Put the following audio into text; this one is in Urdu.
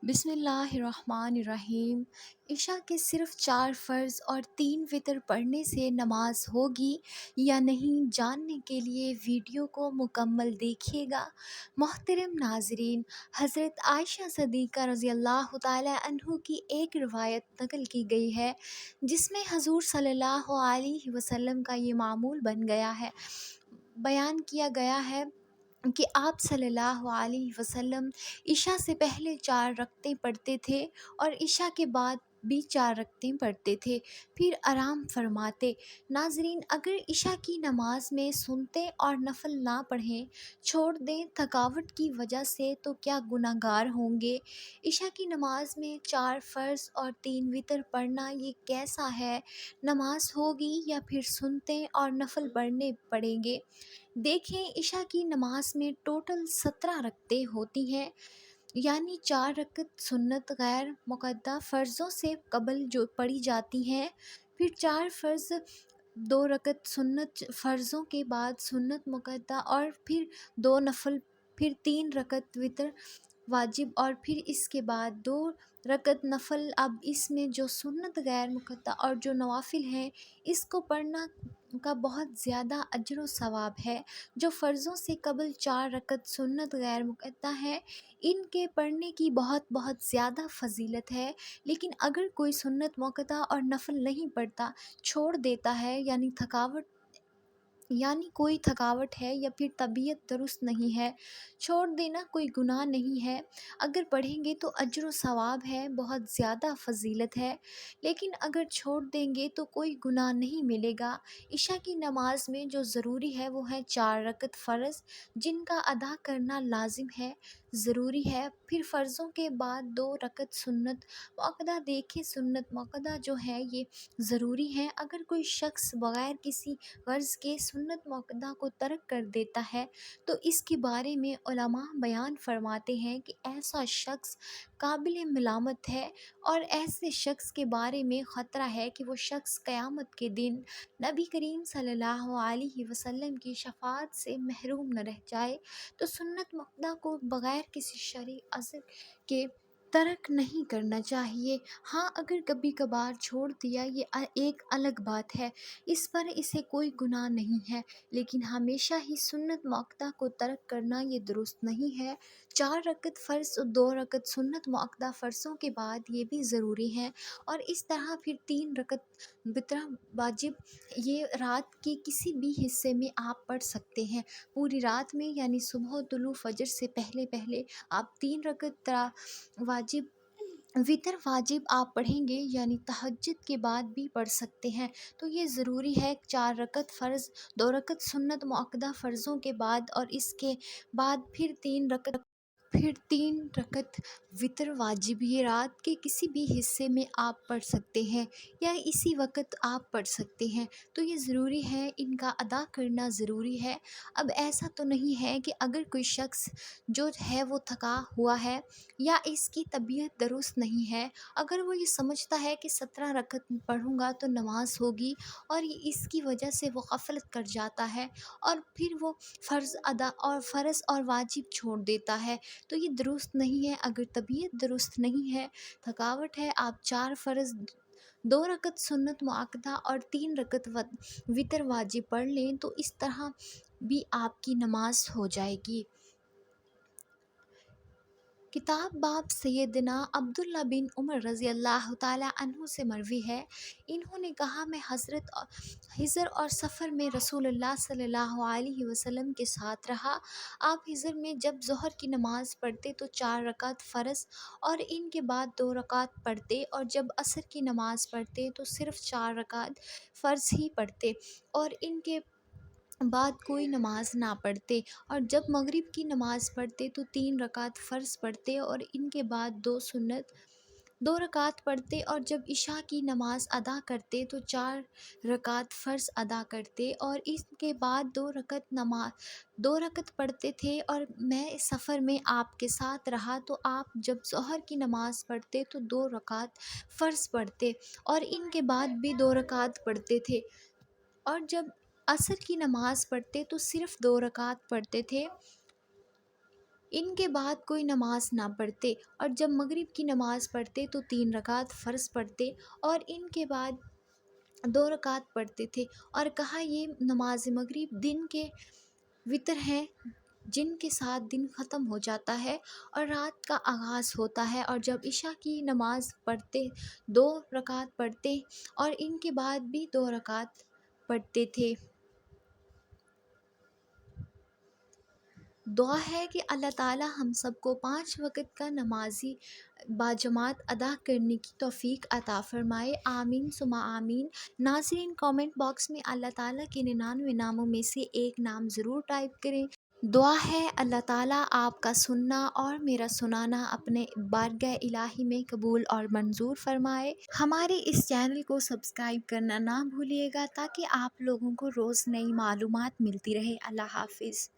بسم اللہ الرحمن الرحیم۔ عشاء کے صرف 4 فرض اور 3 وتر پڑھنے سے نماز ہوگی یا نہیں جاننے کے لیے ویڈیو کو مکمل دیکھیے گا۔ محترم ناظرین، حضرت عائشہ صدیقہ رضی اللہ تعالی عنہ کی ایک روایت نقل کی گئی ہے جس میں حضور صلی اللہ علیہ وسلم کا یہ معمول بن گیا ہے، بیان کیا گیا ہے کہ آپ صلی اللہ علیہ وسلم عشاء سے پہلے 4 رکعتیں پڑھتے تھے اور عشاء کے بعد بھی 4 رکعتیں پڑھتے تھے، پھر آرام فرماتے۔ ناظرین، اگر عشاء کی نماز میں سنتے اور نفل نہ پڑھیں، چھوڑ دیں تھکاوٹ کی وجہ سے تو کیا گناہ گار ہوں گے؟ عشاء کی نماز میں 4 فرض اور 3 وتر پڑھنا یہ کیسا ہے؟ نماز ہوگی یا پھر سنتے اور نفل پڑھنے پڑیں گے؟ دیکھیں، عشاء کی نماز میں ٹوٹل 17 رکعتیں ہوتی ہیں، یعنی 4 رکعت سنت غیر مقدہ فرضوں سے قبل جو پڑھی جاتی ہیں، پھر 4 فرض، 2 رکعت سنت فرضوں کے بعد سنت مقدہ، اور پھر 2 نفل، پھر 3 رکعت وتر واجب، اور پھر اس کے بعد 2 رکعت نفل۔ اب اس میں جو سنت غیر مقدہ اور جو نوافل ہیں، اس کو پڑھنا کا بہت زیادہ اجر و ثواب ہے۔ جو فرضوں سے قبل 4 رکعت سنت غیر مقدہ ہیں، ان کے پڑھنے کی بہت بہت زیادہ فضیلت ہے، لیکن اگر کوئی سنت مقدہ اور نفل نہیں پڑھتا، چھوڑ دیتا ہے، یعنی کوئی تھکاوٹ ہے یا پھر طبیعت درست نہیں ہے، چھوڑ دینا کوئی گناہ نہیں ہے۔ اگر پڑھیں گے تو اجر و ثواب ہے، بہت زیادہ فضیلت ہے، لیکن اگر چھوڑ دیں گے تو کوئی گناہ نہیں ملے گا۔ عشاء کی نماز میں جو ضروری ہے وہ ہے 4 رکعت فرض، جن کا ادا کرنا لازم ہے، ضروری ہے۔ پھر فرضوں کے بعد 2 رکعت سنت مؤکدہ۔ دیکھیں، سنت مؤکدہ جو ہے یہ ضروری ہے۔ اگر کوئی شخص بغیر کسی غرض کے سنت مؤکدہ کو ترک کر دیتا ہے تو اس کے بارے میں علماء بیان فرماتے ہیں کہ ایسا شخص قابل ملامت ہے، اور ایسے شخص کے بارے میں خطرہ ہے کہ وہ شخص قیامت کے دن نبی کریم صلی اللہ علیہ وسلم کی شفاعت سے محروم نہ رہ جائے۔ تو سنت مؤکدہ کو بغیر کسی شرعی عذر کے ترک نہیں کرنا چاہیے۔ ہاں، اگر کبھی کبھار چھوڑ دیا یہ ایک الگ بات ہے، اس پر اسے کوئی گناہ نہیں ہے، لیکن ہمیشہ ہی سنت مؤکدہ کو ترک کرنا یہ درست نہیں ہے۔ 4 رکعت فرض اور 2 رکعت سنت مؤکدہ فرضوں کے بعد یہ بھی ضروری ہے، اور اس طرح پھر 3 رکعت وتر واجب، یہ رات کے کسی بھی حصے میں آپ پڑھ سکتے ہیں۔ پوری رات میں، یعنی صبح طلوع فجر سے پہلے پہلے آپ 3 رکعت واجب، وتر واجب آپ پڑھیں گے، یعنی تہجد کے بعد بھی پڑھ سکتے ہیں۔ تو یہ ضروری ہے، 4 رکعت فرض، 2 رکعت سنت مؤکدہ فرضوں کے بعد، اور اس کے بعد پھر 3 رکعت وتر واجب، یہ رات کے کسی بھی حصے میں آپ پڑھ سکتے ہیں یا اسی وقت آپ پڑھ سکتے ہیں۔ تو یہ ضروری ہے، ان کا ادا کرنا ضروری ہے۔ اب ایسا تو نہیں ہے کہ اگر کوئی شخص جو ہے وہ تھکا ہوا ہے یا اس کی طبیعت درست نہیں ہے، اگر وہ یہ سمجھتا ہے کہ 17 رکعت پڑھوں گا تو نماز ہوگی، اور اس کی وجہ سے وہ غفلت کر جاتا ہے اور پھر وہ فرض اور واجب چھوڑ دیتا ہے، تو یہ درست نہیں ہے۔ اگر طبیعت درست نہیں ہے، تھکاوٹ ہے، آپ 4 فرض، 2 رکعت سنت مؤکدہ اور 3 رکعت وتر واجب پڑھ لیں تو اس طرح بھی آپ کی نماز ہو جائے گی۔ کتاب باب سیدنا عبداللہ بن عمر رضی اللہ تعالی عنہ سے مروی ہے، انہوں نے کہا، میں حضرت حضر اور سفر میں رسول اللہ صلی اللہ علیہ وسلم کے ساتھ رہا۔ آپ حضر میں جب ظہر کی نماز پڑھتے تو 4 رکعت فرض اور ان کے بعد 2 رکعت پڑھتے، اور جب عصر کی نماز پڑھتے تو صرف 4 رکعت فرض ہی پڑھتے اور ان کے بعد کوئی نماز نہ پڑھتے، اور جب مغرب کی نماز پڑھتے تو 3 رکعت فرض پڑھتے اور ان کے بعد 2 رکعت پڑھتے، اور جب عشاء کی نماز ادا کرتے تو 4 رکعت فرض ادا کرتے اور اس کے بعد 2 رکعت پڑھتے تھے۔ اور میں سفر میں آپ کے ساتھ رہا تو آپ جب ظہر کی نماز پڑھتے تو 2 رکعت فرض پڑھتے اور ان کے بعد بھی 2 رکعت پڑھتے تھے، اور جب عصر کی نماز پڑھتے تو صرف 2 رکعت پڑھتے تھے۔ ان کے بعد کوئی نماز نہ پڑھتے، اور جب مغرب کی نماز پڑھتے تو 3 رکعت فرض پڑھتے اور ان کے بعد 2 رکعت پڑھتے تھے، اور کہا یہ نماز مغرب دن کے وطر ہیں جن کے ساتھ دن ختم ہو جاتا ہے اور رات کا آغاز ہوتا ہے۔ اور جب عشاء کی نماز پڑھتے 2 رکعت پڑھتے اور ان کے بعد بھی 2 رکعت پڑھتے تھے۔ دعا ہے کہ اللہ تعالی ہم سب کو 5 وقت کا نمازی باجماعت ادا کرنے کی توفیق عطا فرمائے، آمین ثم آمین۔ ناظرین، کامنٹ باکس میں اللہ تعالیٰ کے 99 ناموں میں سے ایک نام ضرور ٹائپ کریں۔ دعا ہے اللہ تعالیٰ آپ کا سننا اور میرا سنانا اپنے بارگاہ الہی میں قبول اور منظور فرمائے۔ ہمارے اس چینل کو سبسکرائب کرنا نہ بھولیے گا تاکہ آپ لوگوں کو روز نئی معلومات ملتی رہے۔ اللہ حافظ۔